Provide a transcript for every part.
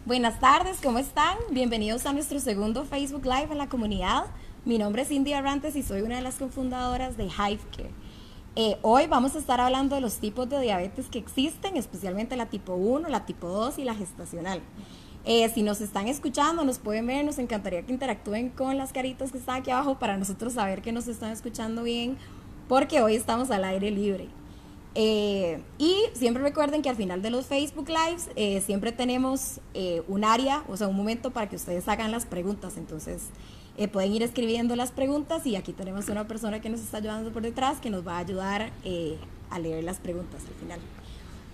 Buenas tardes, ¿cómo están? Bienvenidos a nuestro segundo Facebook Live en la comunidad. Mi nombre es Cindy Arrantes y soy una de las cofundadoras de HiveCare. Hoy vamos a estar hablando de los tipos de diabetes que existen, especialmente la tipo 1, la tipo 2 y la gestacional. Si nos están escuchando, nos pueden ver, nos encantaría que interactúen con las caritas que están aquí abajo para nosotros saber que nos están escuchando bien, porque hoy estamos al aire libre. Y siempre recuerden que al final de los Facebook Lives siempre tenemos un área, o sea, un momento para que ustedes hagan las preguntas. Entonces pueden ir escribiendo las preguntas y aquí tenemos una persona que nos está ayudando por detrás que nos va a ayudar a leer las preguntas al final.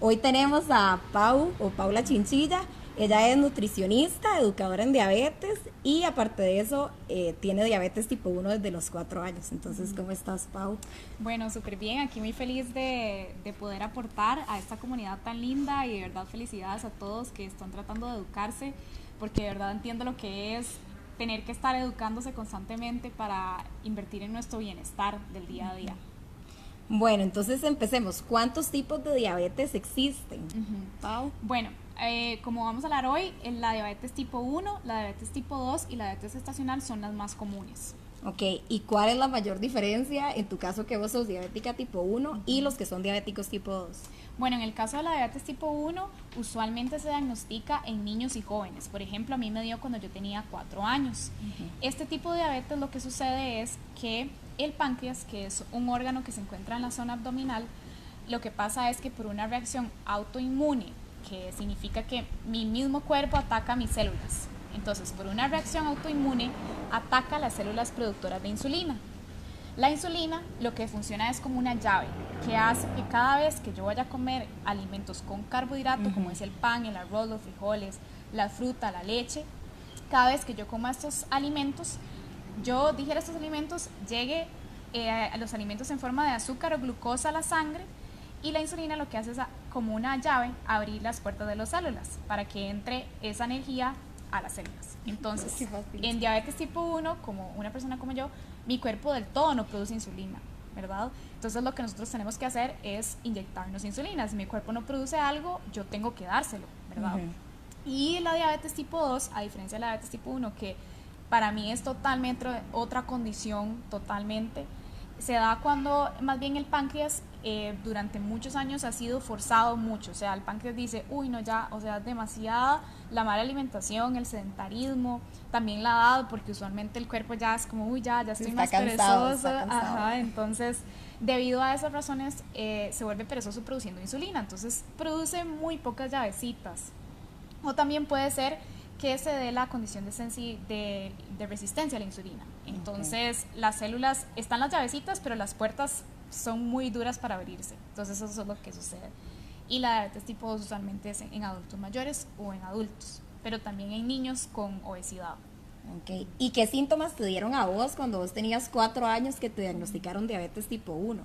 Hoy tenemos a Pau o Paula Chinchilla. Ella es nutricionista, educadora en diabetes y aparte de eso tiene diabetes tipo 1 desde los 4 años. Entonces, ¿cómo estás, Pau? Bueno, súper bien, aquí muy feliz de poder aportar a esta comunidad tan linda y de verdad felicidades a todos que están tratando de educarse, porque de verdad entiendo lo que es tener que estar educándose constantemente para invertir en nuestro bienestar del día a día. Bueno, entonces empecemos. ¿Cuántos tipos de diabetes existen, Pau? Bueno, como vamos a hablar hoy, la diabetes tipo 1, la diabetes tipo 2 y la diabetes gestacional son las más comunes. Ok, ¿y cuál es la mayor diferencia en tu caso que vos sos diabética tipo 1 y los que son diabéticos tipo 2? Bueno, en el caso de la diabetes tipo 1, usualmente se diagnostica en niños y jóvenes. Por ejemplo, a mí me dio cuando yo tenía 4 años. Este tipo de diabetes lo que sucede es que el páncreas, que es un órgano que se encuentra en la zona abdominal, lo que pasa es que por una reacción autoinmune, que significa que mi mismo cuerpo ataca mis células. Entonces, por una reacción autoinmune, ataca las células productoras de insulina. La insulina lo que funciona es como una llave que hace que cada vez que yo vaya a comer alimentos con carbohidrato, como es el pan, el arroz, los frijoles, la fruta, la leche, cada vez que yo coma estos alimentos, yo digiera estos alimentos, llegue a los alimentos en forma de azúcar o glucosa a la sangre, y la insulina lo que hace es como una llave abrir las puertas de las células para que entre esa energía a las células. Entonces, en diabetes tipo 1, como una persona como yo, mi cuerpo del todo no produce insulina, ¿verdad? Entonces lo que nosotros tenemos que hacer es inyectarnos insulina. Si mi cuerpo no produce algo, yo tengo que dárselo, ¿verdad? Y la diabetes tipo 2, a diferencia de la diabetes tipo 1, que para mí es totalmente otra condición, totalmente, se da cuando más bien el páncreas durante muchos años ha sido forzado mucho. O sea, el páncreas dice, uy, no, ya, o sea, demasiada la mala alimentación, el sedentarismo, también la edad, porque usualmente el cuerpo ya es como, uy, ya estoy más perezoso. Ajá, entonces, debido a esas razones, se vuelve perezoso produciendo insulina. Entonces, produce muy pocas llavecitas. O también puede ser que se dé la condición de resistencia a la insulina. Entonces, las células, están las llavecitas, pero las puertas son muy duras para abrirse. Entonces, eso es lo que sucede. Y la diabetes tipo 2 usualmente es en adultos mayores o en adultos, pero también en niños con obesidad. Ok, ¿y qué síntomas te dieron a vos cuando vos tenías 4 años que te diagnosticaron diabetes tipo 1?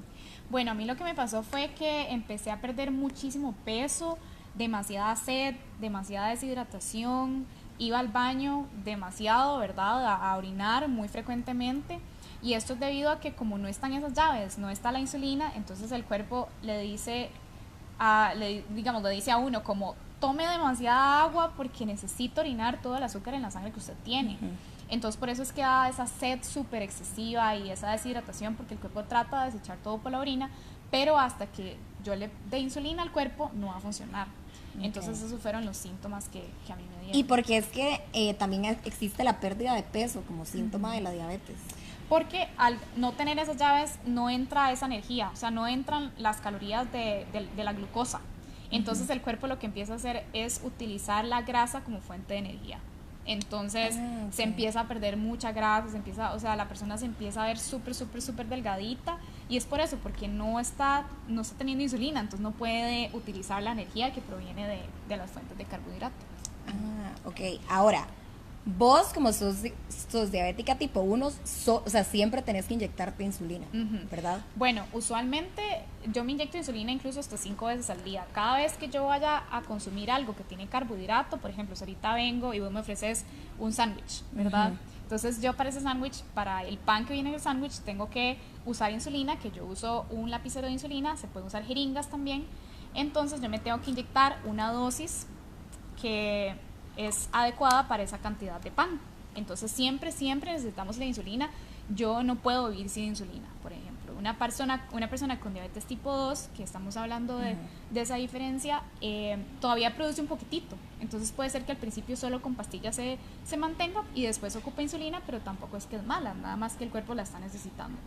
Bueno, a mí lo que me pasó fue que empecé a perder muchísimo peso, demasiada sed, demasiada deshidratación, iba al baño demasiado, ¿verdad? A orinar muy frecuentemente, y esto es debido a que como no están esas llaves, no está la insulina, entonces el cuerpo le dice le dice a uno como tome demasiada agua porque necesito orinar todo el azúcar en la sangre que usted tiene. Entonces por eso es que da esa sed súper excesiva y esa deshidratación, porque el cuerpo trata de desechar todo por la orina, pero hasta que yo le dé insulina al cuerpo no va a funcionar. Entonces esos fueron los síntomas que a mí me dieron. Y porque es que también existe la pérdida de peso como síntoma de la diabetes. Porque al no tener esas llaves no entra esa energía, o sea, no entran las calorías de la glucosa. Entonces el cuerpo lo que empieza a hacer es utilizar la grasa como fuente de energía. Entonces se empieza a perder mucha grasa, o sea, la persona se empieza a ver súper delgadita, y es por eso, porque no está teniendo insulina, entonces no puede utilizar la energía que proviene de las fuentes de carbohidrato. Ok, ahora, vos como sos diabética tipo 1, o sea, siempre tenés que inyectarte insulina, ¿verdad? Bueno, usualmente yo me inyecto insulina incluso hasta 5 veces al día. Cada vez que yo vaya a consumir algo que tiene carbohidrato, por ejemplo, si ahorita vengo y vos me ofreces un sándwich, ¿verdad? Entonces yo para ese sándwich, para el pan que viene en el sándwich, tengo que usar insulina, que yo uso un lapicero de insulina, se pueden usar jeringas también. Entonces yo me tengo que inyectar una dosis que es adecuada para esa cantidad de pan. Entonces siempre necesitamos la insulina. Yo no puedo vivir sin insulina, por ejemplo. Una persona con diabetes tipo 2, que estamos hablando de esa diferencia, todavía produce un poquitito. Entonces puede ser que al principio solo con pastillas se mantenga y después ocupa insulina, pero tampoco es que es mala, nada más que el cuerpo la está necesitando.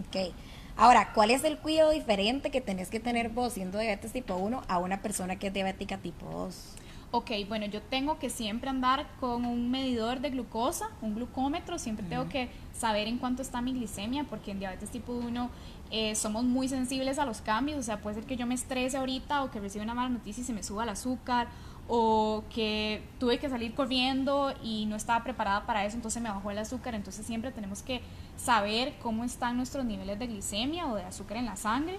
Ok. Ahora, ¿cuál es el cuidado diferente que tenés que tener vos siendo diabetes tipo 1 a una persona que es diabética tipo 2? Ok, bueno, yo tengo que siempre andar con un medidor de glucosa, un glucómetro, siempre tengo que saber en cuánto está mi glicemia, porque en diabetes tipo 1 somos muy sensibles a los cambios, o sea, puede ser que yo me estrese ahorita o que reciba una mala noticia y se me suba el azúcar, o que tuve que salir corriendo y no estaba preparada para eso, entonces me bajó el azúcar. Entonces siempre tenemos que saber cómo están nuestros niveles de glicemia o de azúcar en la sangre.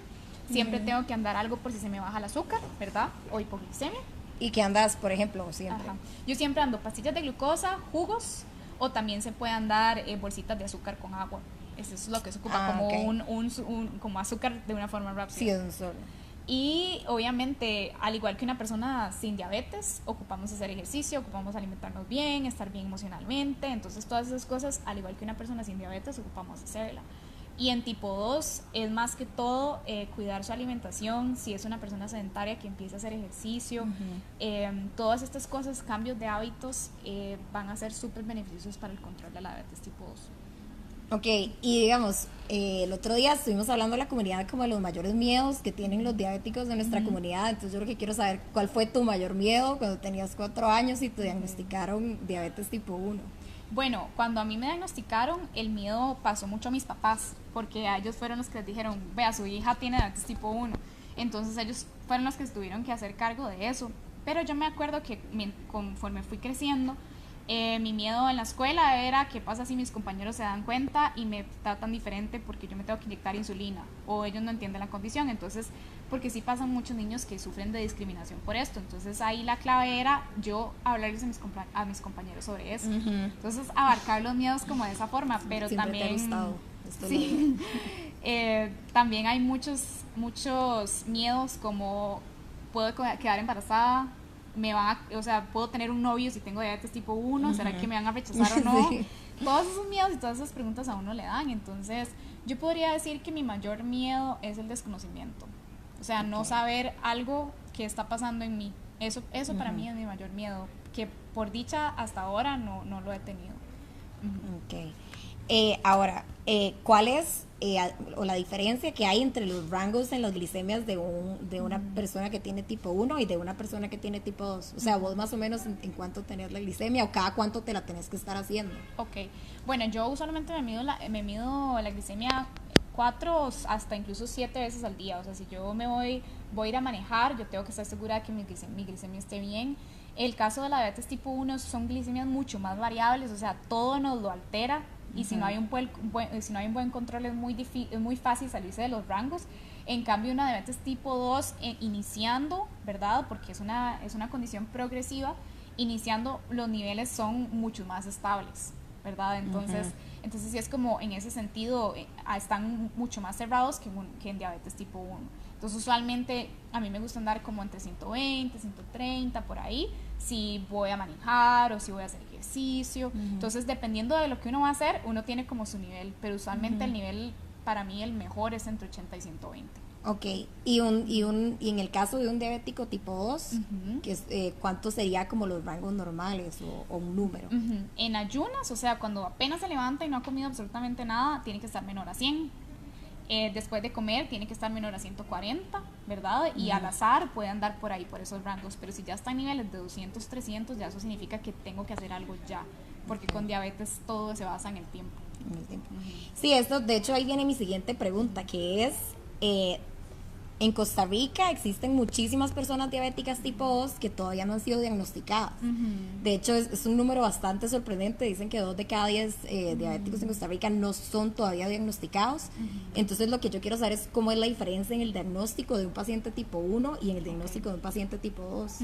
Siempre tengo que andar algo por si se me baja el azúcar, ¿verdad? O hipoglicemia. ¿Y qué andas, por ejemplo, siempre? Ajá. Yo siempre ando pastillas de glucosa, jugos, o también se puede andar bolsitas de azúcar con agua. Eso es lo que se ocupa como okay. como azúcar de una forma rápida. Sí, es un solo. Y obviamente, al igual que una persona sin diabetes, ocupamos hacer ejercicio, ocupamos alimentarnos bien, estar bien emocionalmente. Entonces todas esas cosas, al igual que una persona sin diabetes, ocupamos hacerla. Y en tipo 2 es más que todo cuidar su alimentación. Si es una persona sedentaria, que empiece a hacer ejercicio. Todas estas cosas, cambios de hábitos, van a ser súper beneficiosos para el control de la diabetes tipo 2. Ok, y digamos, el otro día estuvimos hablando de la comunidad como de los mayores miedos que tienen los diabéticos de nuestra comunidad. Entonces yo lo que quiero saber, ¿cuál fue tu mayor miedo cuando tenías 4 años y te diagnosticaron diabetes tipo 1? Bueno, cuando a mí me diagnosticaron, el miedo pasó mucho a mis papás, porque a ellos fueron los que les dijeron, vea, su hija tiene diabetes tipo 1. Entonces ellos fueron los que tuvieron que hacer cargo de eso. Pero yo me acuerdo que conforme fui creciendo, mi miedo en la escuela era qué pasa si mis compañeros se dan cuenta y me tratan diferente porque yo me tengo que inyectar insulina o ellos no entienden la condición. Entonces, porque sí pasan muchos niños que sufren de discriminación por esto. Entonces ahí la clave era yo hablarles a mis compañeros sobre eso. Entonces abarcar los miedos como de esa forma, pero siempre también... te ha gustado. Sí. También hay muchos miedos, como puedo quedar embarazada, o sea, puedo tener un novio si tengo diabetes tipo 1, ¿será que me van a rechazar o no? Sí. Todos esos miedos y todas esas preguntas a uno le dan. Entonces yo podría decir que mi mayor miedo es el desconocimiento, o sea, no saber algo que está pasando en mí. Eso para mí es mi mayor miedo, que por dicha hasta ahora no lo he tenido. Ok. Ahora, ¿cuál es o la diferencia que hay entre los rangos en las glicemias de una persona que tiene tipo 1 y de una persona que tiene tipo 2? O sea, vos más o menos en cuánto tenés la glicemia o cada cuánto te la tenés que estar haciendo. Ok, bueno, yo usualmente me mido la glicemia 4 hasta incluso 7 veces al día. O sea, si yo voy a ir a manejar, yo tengo que estar segura de que mi glicemia esté bien. El caso de la diabetes tipo 1 son glicemias mucho más variables, o sea, todo nos lo altera. Y si no hay un buen control es muy fácil salirse de los rangos. En cambio, una diabetes tipo 2 iniciando, ¿verdad? Porque es una condición progresiva, iniciando los niveles son mucho más estables, ¿verdad? Entonces sí es como en ese sentido están mucho más cerrados que en diabetes tipo 1. Entonces usualmente a mí me gusta andar como entre 120, 130 por ahí, si voy a manejar o si voy a hacer ejercicio. Entonces dependiendo de lo que uno va a hacer, uno tiene como su nivel, pero usualmente el nivel para mí el mejor es entre 80 y 120. Ok, y en el caso de un diabético tipo 2, que es, ¿cuánto sería como los rangos normales o un número? En ayunas, o sea, cuando apenas se levanta y no ha comido absolutamente nada, tiene que estar menor a 100. Después de comer tiene que estar menor a 140, ¿verdad? Y al azar puede andar por ahí, por esos rangos. Pero si ya está en niveles de 200, 300, ya eso significa que tengo que hacer algo ya, porque con diabetes todo se basa en el tiempo. Sí, esto, de hecho ahí viene mi siguiente pregunta, que es, en Costa Rica existen muchísimas personas diabéticas tipo 2 que todavía no han sido diagnosticadas. De hecho, es un número bastante sorprendente. Dicen que 2 de cada 10 diabéticos en Costa Rica no son todavía diagnosticados. Entonces, lo que yo quiero saber es cómo es la diferencia en el diagnóstico de un paciente tipo 1 y en el diagnóstico de un paciente tipo 2.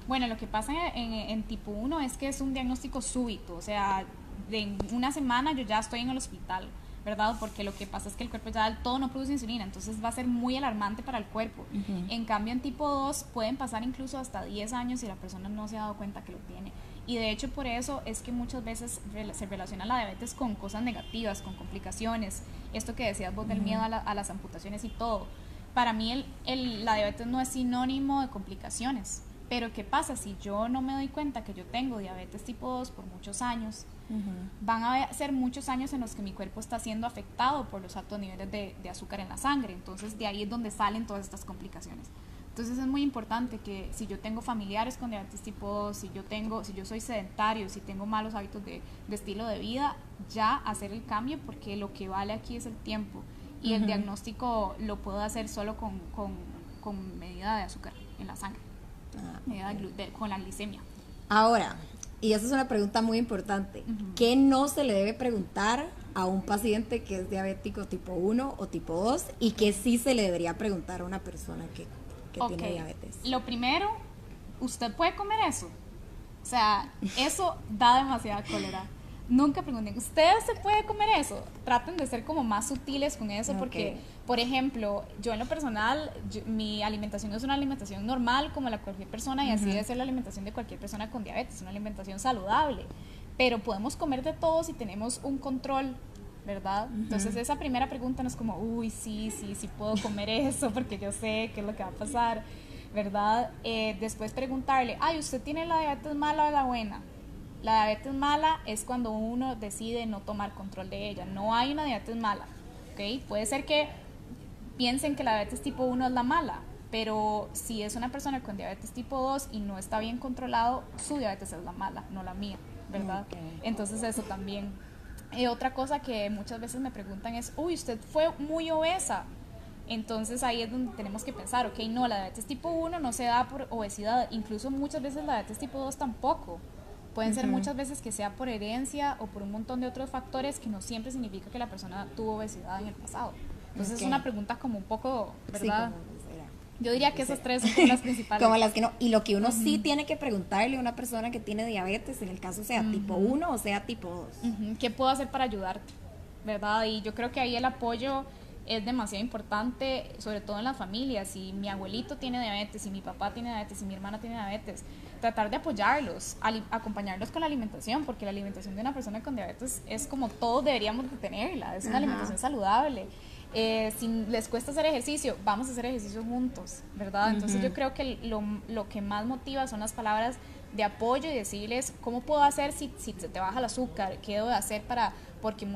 Bueno, lo que pasa en tipo 1 es que es un diagnóstico súbito. O sea, de una semana yo ya estoy en el hospital, ¿verdad? Porque lo que pasa es que el cuerpo ya del todo no produce insulina, entonces va a ser muy alarmante para el cuerpo. En cambio, en tipo 2 pueden pasar incluso hasta 10 años y la persona no se ha dado cuenta que lo tiene. Y de hecho por eso es que muchas veces se relaciona la diabetes con cosas negativas, con complicaciones, esto que decías vos del miedo a las amputaciones y todo. Para mí la diabetes no es sinónimo de complicaciones, pero ¿qué pasa si yo no me doy cuenta que yo tengo diabetes tipo 2 por muchos años? Van a ser muchos años en los que mi cuerpo está siendo afectado por los altos niveles de azúcar en la sangre, entonces de ahí es donde salen todas estas complicaciones. Entonces es muy importante que si yo tengo familiares con diabetes tipo 2, si yo soy sedentario, si tengo malos hábitos de estilo de vida, ya hacer el cambio, porque lo que vale aquí es el tiempo, y el diagnóstico lo puedo hacer solo con medida de azúcar en la sangre, con la glicemia. Ahora, y esa es una pregunta muy importante, ¿qué no se le debe preguntar a un paciente que es diabético tipo 1 o tipo 2 y qué sí se le debería preguntar a una persona que tiene diabetes? Lo primero, ¿usted puede comer eso? O sea, eso da demasiada cólera. Nunca pregunten, ¿usted se puede comer eso? Traten de ser como más sutiles con eso, porque, por ejemplo, yo en lo personal, mi alimentación es una alimentación normal como la de cualquier persona, y así debe ser la alimentación de cualquier persona con diabetes, una alimentación saludable, pero podemos comer de todo si tenemos un control, ¿verdad? Entonces esa primera pregunta no es como, uy, sí puedo comer eso porque yo sé qué es lo que va a pasar, ¿verdad? Después preguntarle, ay, ¿usted tiene la diabetes mala o la buena? La diabetes mala es cuando uno decide no tomar control de ella. No hay una diabetes mala, ¿ok? Puede ser que piensen que la diabetes tipo 1 es la mala, pero si es una persona con diabetes tipo 2 y no está bien controlado, su diabetes es la mala, no la mía, ¿verdad? Entonces eso también. Otra cosa que muchas veces me preguntan es, uy, usted fue muy obesa. Entonces ahí es donde tenemos que pensar, ok, no, la diabetes tipo 1 no se da por obesidad, incluso muchas veces la diabetes tipo 2 tampoco. Pueden ser muchas veces que sea por herencia o por un montón de otros factores, que no siempre significa que la persona tuvo obesidad en el pasado. Entonces es una pregunta como un poco, ¿verdad? Yo diría que esas tres son las principales. Como las que no. Y lo que uno sí tiene que preguntarle a una persona que tiene diabetes, en el caso sea tipo 1 o sea tipo 2. ¿Qué puedo hacer para ayudarte? ¿Verdad? Y yo creo que ahí el apoyo es demasiado importante, sobre todo en las familias. Si mi abuelito tiene diabetes, si mi papá tiene diabetes, si mi hermana tiene diabetes, tratar de apoyarlos, acompañarlos con la alimentación, porque la alimentación de una persona con diabetes es como todos deberíamos de tenerla, es una alimentación saludable. Si les cuesta hacer ejercicio, vamos a hacer ejercicio juntos, ¿verdad? Entonces yo creo que lo que más motiva son las palabras de apoyo y decirles cómo puedo hacer si se te baja el azúcar, qué debo de hacer porque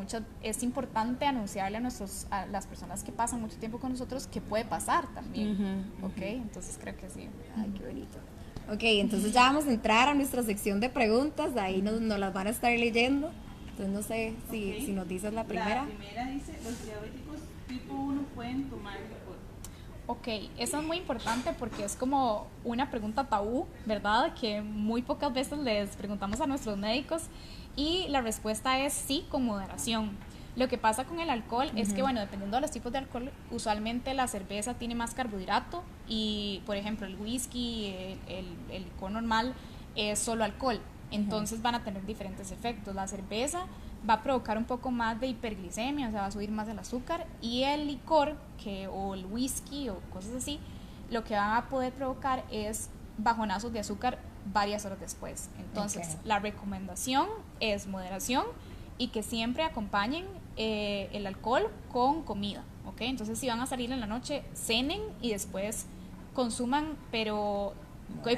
es importante anunciarle a las personas que pasan mucho tiempo con nosotros que puede pasar también, ¿ok? Entonces creo que sí. Ay, qué bonito. Ok, entonces ya vamos a entrar a nuestra sección de preguntas, de ahí nos las van a estar leyendo. Entonces no sé si nos dices la primera. La primera dice, los diabéticos tipo 1 pueden tomar licor. Ok, eso es muy importante porque es como una pregunta tabú, ¿verdad? Que muy pocas veces les preguntamos a nuestros médicos, y la respuesta es sí, con moderación. Lo que pasa con el alcohol es que, bueno, dependiendo de los tipos de alcohol, usualmente la cerveza tiene más carbohidrato y, por ejemplo, el whisky, el licor normal es solo alcohol. Entonces van a tener diferentes efectos. La cerveza va a provocar un poco más de hiperglicemia, o sea, va a subir más el azúcar, y el licor o el whisky o cosas así, lo que van a poder provocar es bajonazos de azúcar varias horas después. Entonces, la recomendación es moderación y que siempre acompañen el alcohol con comida, ¿ok? Entonces, si van a salir en la noche, cenen y después consuman, pero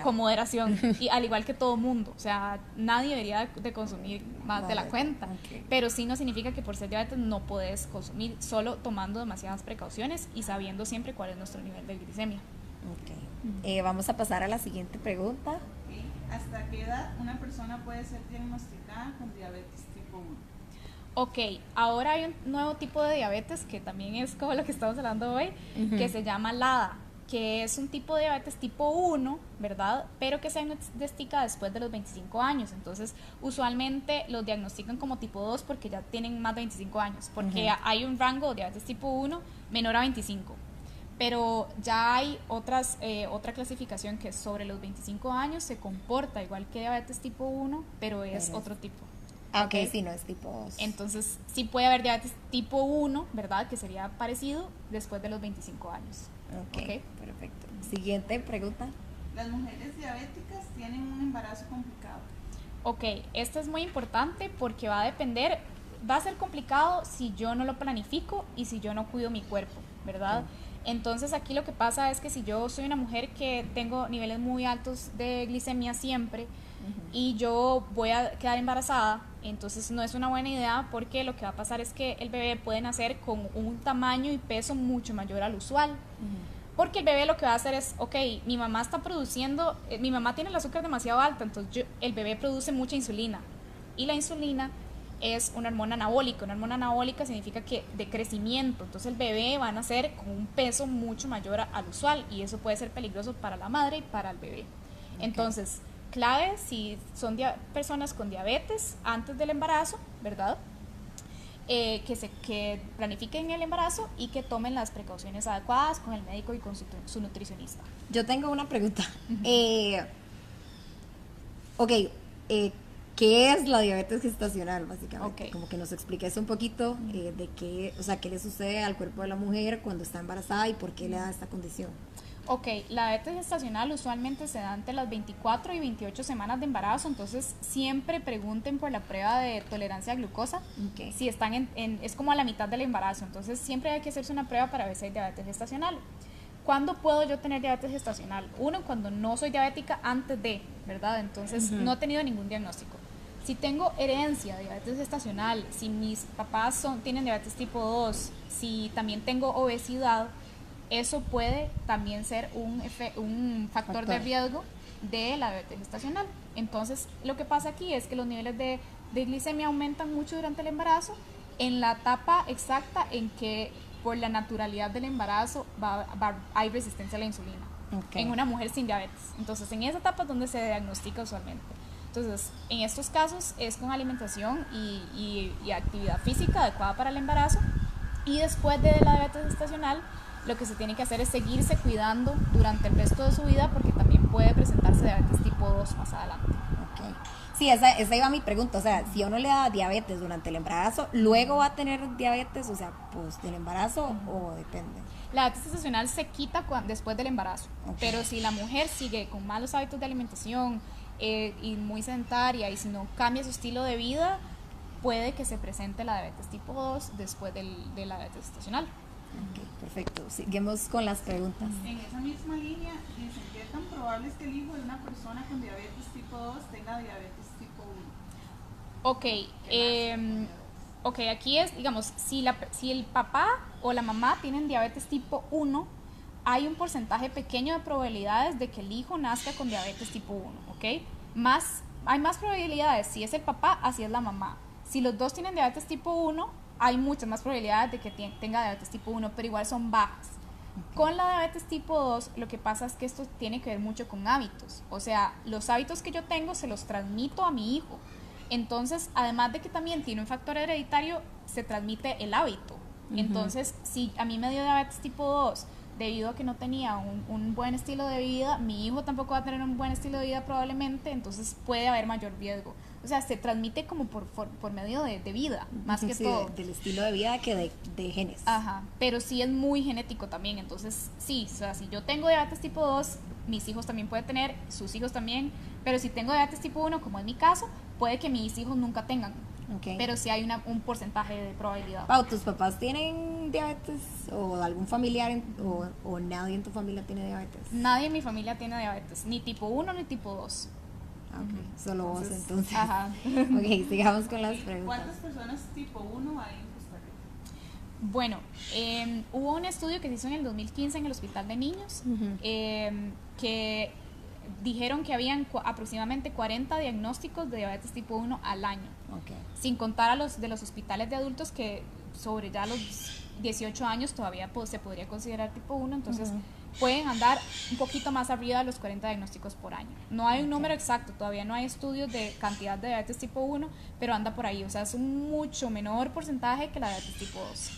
con moderación, y al igual que todo mundo, o sea, nadie debería de consumir más de la cuenta, pero sí no significa que por ser diabetes no puedes consumir, solo tomando demasiadas precauciones y sabiendo siempre cuál es nuestro nivel de glicemia. Vamos a pasar a la siguiente pregunta. ¿Hasta qué edad una persona puede ser diagnosticada con diabetes tipo 1? Ok, ahora hay un nuevo tipo de diabetes que también es como lo que estamos hablando hoy, que se llama LADA, que es un tipo de diabetes tipo 1, ¿verdad? Pero que se diagnostica después de los 25 años. Entonces, usualmente los diagnostican como tipo 2 porque ya tienen más de 25 años, porque hay un rango de diabetes tipo 1 menor a 25. Pero ya hay otra clasificación que sobre los 25 años se comporta igual que diabetes tipo 1, pero es otro tipo. Ah, ok, sí, no es tipo 2. Entonces, sí puede haber diabetes tipo 1, ¿verdad? Que sería parecido después de los 25 años. Ok, perfecto. Siguiente pregunta. Las mujeres diabéticas tienen un embarazo complicado. Ok, esto es muy importante porque va a depender, va a ser complicado si yo no lo planifico y si yo no cuido mi cuerpo, ¿verdad? Entonces aquí lo que pasa es que si yo soy una mujer que tengo niveles muy altos de glicemia siempre y yo voy a quedar embarazada, entonces no es una buena idea porque lo que va a pasar es que el bebé puede nacer con un tamaño y peso mucho mayor al usual. Porque el bebé lo que va a hacer es, ok, mi mamá está produciendo, mi mamá tiene el azúcar demasiado alta, entonces el bebé produce mucha insulina. Y la insulina es una hormona anabólica. Una hormona anabólica significa que de crecimiento. Entonces el bebé va a nacer con un peso mucho mayor al usual y eso puede ser peligroso para la madre y para el bebé. Entonces, clave si son personas con diabetes antes del embarazo, ¿verdad? Que planifiquen el embarazo y que tomen las precauciones adecuadas con el médico y con su nutricionista. Yo tengo una pregunta. ¿Qué es la diabetes gestacional, básicamente? Como que nos expliques un poquito de qué, o sea, qué le sucede al cuerpo de la mujer cuando está embarazada y por qué le da esta condición. Ok, la diabetes gestacional usualmente se da entre las 24 y 28 semanas de embarazo, entonces siempre pregunten por la prueba de tolerancia a glucosa. Si están es como a la mitad del embarazo, entonces siempre hay que hacerse una prueba para ver si hay diabetes gestacional. ¿Cuándo puedo yo tener diabetes gestacional? Uno, cuando no soy diabética antes de, ¿verdad? Entonces no he tenido ningún diagnóstico. Si tengo herencia de diabetes gestacional, si mis papás tienen diabetes tipo 2, si también tengo obesidad, eso puede también ser un factor de riesgo de la diabetes gestacional. Entonces, lo que pasa aquí es que los niveles de glicemia aumentan mucho durante el embarazo, en la etapa exacta en que por la naturalidad del embarazo hay resistencia a la insulina en una mujer sin diabetes. Entonces, en esa etapa es donde se diagnostica usualmente. Entonces, en estos casos es con alimentación y actividad física adecuada para el embarazo. Y después de la diabetes gestacional, lo que se tiene que hacer es seguirse cuidando durante el resto de su vida porque también puede presentarse diabetes tipo 2 más adelante. Sí, esa iba mi pregunta, o sea, si uno le da diabetes durante el embarazo, ¿luego va a tener diabetes, o sea, pues del embarazo o depende? La diabetes gestacional se quita después del embarazo, pero si la mujer sigue con malos hábitos de alimentación y muy sedentaria y si no cambia su estilo de vida, puede que se presente la diabetes tipo 2 después de la diabetes gestacional. Perfecto, seguimos con las preguntas. En esa misma línea, dicen, ¿qué tan probable es que el hijo de una persona con diabetes tipo 2 tenga diabetes tipo 1? Ok, aquí es, digamos, si el papá o la mamá tienen diabetes tipo 1, hay un porcentaje pequeño de probabilidades de que el hijo nazca con diabetes tipo 1, ¿ok? Hay más probabilidades si es el papá, así es la mamá. Si los dos tienen diabetes tipo 1, hay muchas más probabilidades de que tenga diabetes tipo 1, pero igual son bajas. Con la diabetes tipo 2, lo que pasa es que esto tiene que ver mucho con hábitos. O sea, los hábitos que yo tengo se los transmito a mi hijo. Entonces, además de que también tiene un factor hereditario, se transmite el hábito. Entonces, si a mí me dio diabetes tipo 2 debido a que no tenía un buen estilo de vida, mi hijo tampoco va a tener un buen estilo de vida probablemente, entonces puede haber mayor riesgo. O sea, se transmite como por medio de vida, más que todo. Del estilo de vida que de genes. Ajá, pero sí es muy genético también, entonces sí, o sea, si yo tengo diabetes tipo 2, mis hijos también pueden tener, sus hijos también, pero si tengo diabetes tipo 1, como es mi caso, puede que mis hijos nunca tengan. Pero sí hay un porcentaje de probabilidad. Pau, ¿tus papás tienen diabetes o algún familiar o nadie en tu familia tiene diabetes? Nadie en mi familia tiene diabetes, ni tipo 1 ni tipo 2. Solo vos entonces. Ajá. Sigamos con las preguntas. ¿Cuántas personas tipo 1 hay en Costa Rica? Bueno, hubo un estudio que se hizo en el 2015 en el Hospital de Niños que dijeron que habían aproximadamente 40 diagnósticos de diabetes tipo 1 al año, sin contar a los de los hospitales de adultos que sobre ya los 18 años todavía se podría considerar tipo 1, entonces pueden andar un poquito más arriba de los 40 diagnósticos por año. No hay un número exacto, todavía no hay estudios de cantidad de diabetes tipo 1, pero anda por ahí, o sea, es un mucho menor porcentaje que la diabetes tipo 2.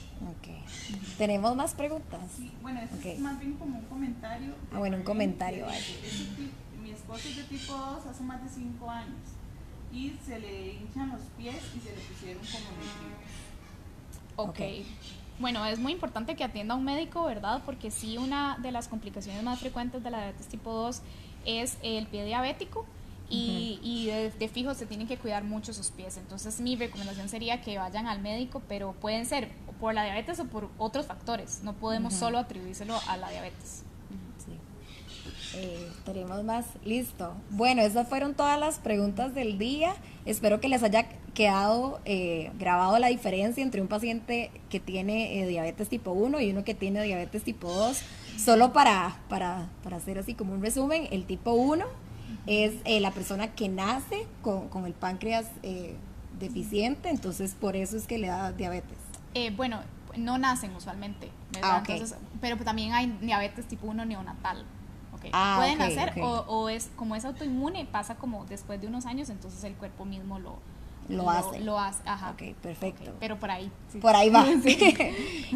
¿Tenemos más preguntas? Sí, bueno, es más bien como un comentario. Un comentario. Mi esposo es de tipo 2 hace más de 5 años. y se le hinchan los pies y se le pusieron como Ok. Ok. Bueno, es muy importante que atienda a un médico, ¿verdad? Porque sí, una de las complicaciones más frecuentes de la diabetes tipo 2 es el pie diabético y de fijo se tienen que cuidar mucho sus pies. Entonces mi recomendación sería que vayan al médico, pero pueden ser por la diabetes o por otros factores. No podemos solo atribuírselo a la diabetes. Sí. Tenemos más, listo. Bueno, esas fueron todas las preguntas del día. Espero que les haya quedado grabado la diferencia entre un paciente que tiene diabetes tipo 1 y uno que tiene diabetes tipo 2. Solo para hacer así como un resumen, el tipo 1 es la persona que nace con el páncreas deficiente, entonces por eso es que le da diabetes. Bueno, no nacen usualmente, ¿verdad? Ok. Entonces, pero también hay diabetes tipo 1 neonatal. Okay. Ok, Pueden nacer ok. o es como es autoinmune, pasa como después de unos años, entonces el cuerpo mismo Lo hace. Lo hace, ajá. Ok, perfecto. Ok, pero por ahí. Sí. Por ahí va.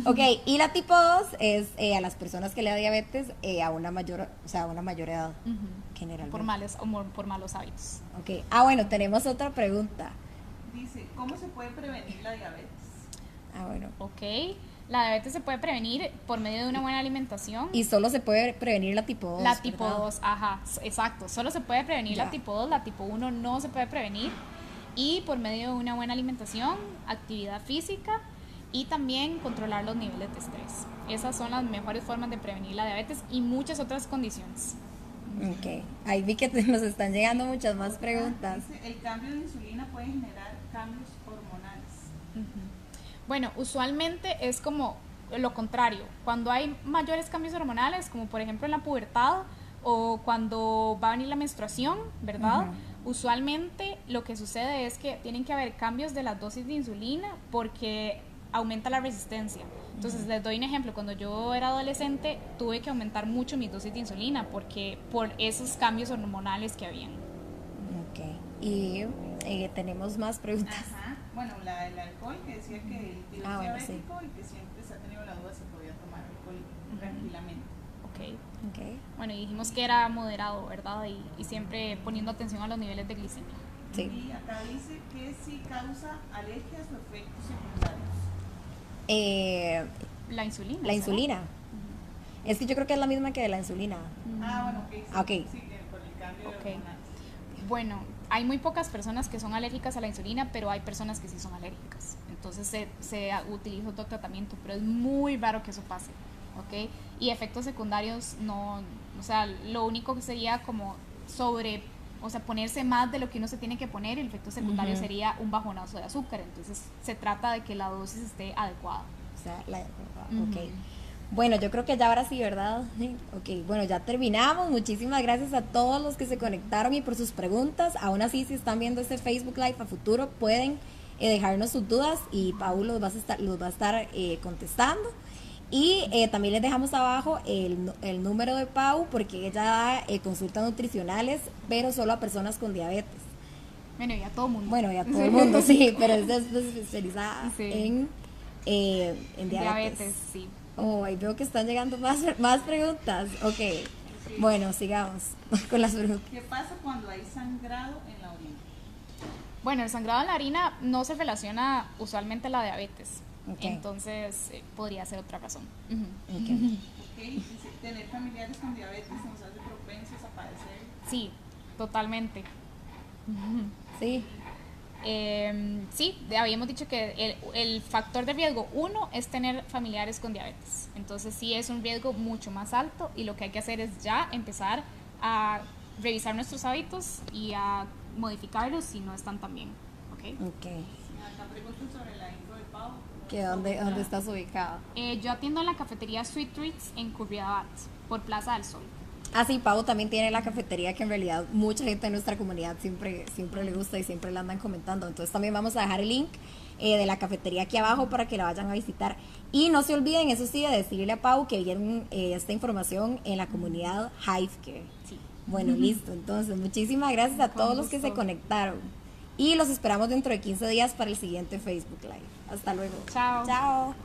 Ok, y la tipo 2 es a las personas que le da diabetes a una mayor, o sea, a una mayor edad, Ujú. generalmente. Por malos hábitos. Ok, bueno, tenemos otra pregunta. Dice, ¿cómo se puede prevenir la diabetes? Bueno. Ok. La diabetes se puede prevenir por medio de una buena alimentación. Y solo se puede prevenir la tipo 2. La tipo ¿verdad? 2, ajá, exacto. Solo se puede prevenir Ya. la tipo 2, la tipo 1 no se puede prevenir. Y por medio de una buena alimentación, actividad física y también controlar los niveles de estrés. Esas son las mejores formas de prevenir la diabetes y muchas otras condiciones. Ok, ahí vi que nos están llegando muchas más preguntas. Dice, el cambio de insulina puede generar cambios hormonales. Bueno, usualmente es como lo contrario. Cuando hay mayores cambios hormonales, como por ejemplo en la pubertad o cuando va a venir la menstruación, ¿verdad? Usualmente lo que sucede es que tienen que haber cambios de las dosis de insulina porque aumenta la resistencia. Entonces, les doy un ejemplo. Cuando yo era adolescente, tuve que aumentar mucho mis dosis de insulina porque por esos cambios hormonales que habían. Ok, y tenemos más preguntas. Ajá. Bueno, la del alcohol, que decía que el tío es Bueno, sí. diabético y que siempre se ha tenido la duda si podía tomar alcohol tranquilamente. Ok. Ok, Bueno, y dijimos que era moderado, ¿verdad? Y siempre poniendo atención a los niveles de glicemia. sí. Y acá dice que si causa alergias o efectos secundarios. La insulina. La ¿será? insulina. Es que yo creo que es la misma que de la insulina. Bueno, ok. Sí, Ok. Sí, por el cambio Ok. de hormonas. Bueno, hay muy pocas personas que son alérgicas a la insulina, pero hay personas que sí son alérgicas. Entonces se utiliza otro tratamiento, pero es muy raro que eso pase, ¿ok? Y efectos secundarios no, o sea, lo único que sería como o sea, ponerse más de lo que uno se tiene que poner, el efecto secundario sería un bajonazo de azúcar. Entonces se trata de que la dosis esté adecuada. O sea, ok. Bueno, yo creo que ya ahora sí, ¿verdad? Ok, bueno, ya terminamos. Muchísimas gracias a todos los que se conectaron y por sus preguntas. Aún así, si están viendo este Facebook Live a futuro, pueden dejarnos sus dudas y Paul los va a estar contestando. Y también les dejamos abajo el número de Pau porque ella da consultas nutricionales, pero solo a personas con diabetes. Bueno, y a todo mundo. Bueno, y a todo el mundo, sí, pero es especializada Sí. en diabetes. Sí. Oh, ahí veo que están llegando más preguntas. Ok, bueno, sigamos con las preguntas. ¿Qué pasa cuando hay sangrado en la orina? Bueno, el sangrado en la harina no se relaciona usualmente a la diabetes. Ok. Entonces, podría ser otra razón. Ok. Ok, dice, tener familiares con diabetes nos hace propensos a padecer. Sí, totalmente. Sí, Sí, habíamos dicho que el factor de riesgo 1 es tener familiares con diabetes. Entonces sí es un riesgo mucho más alto y lo que hay que hacer es ya empezar a revisar nuestros hábitos y a modificarlos si no están tan bien. ¿Ok? ok. Acá preguntan sobre la info de Pau. ¿Que dónde estás ubicado? Yo atiendo en la cafetería Sweet Treats en Curridabat, por Plaza del Sol. Ah, sí, Pau también tiene la cafetería que en realidad mucha gente en nuestra comunidad siempre le gusta y siempre la andan comentando. Entonces también vamos a dejar el link de la cafetería aquí abajo para que la vayan a visitar. Y no se olviden, eso sí, de decirle a Pau que vieron esta información en la comunidad HiveCare. Sí. Bueno, listo. Entonces, muchísimas gracias a Con todos los que se gusto. conectaron. Y los esperamos dentro de 15 días para el siguiente Facebook Live. Hasta luego. Chao. Chao.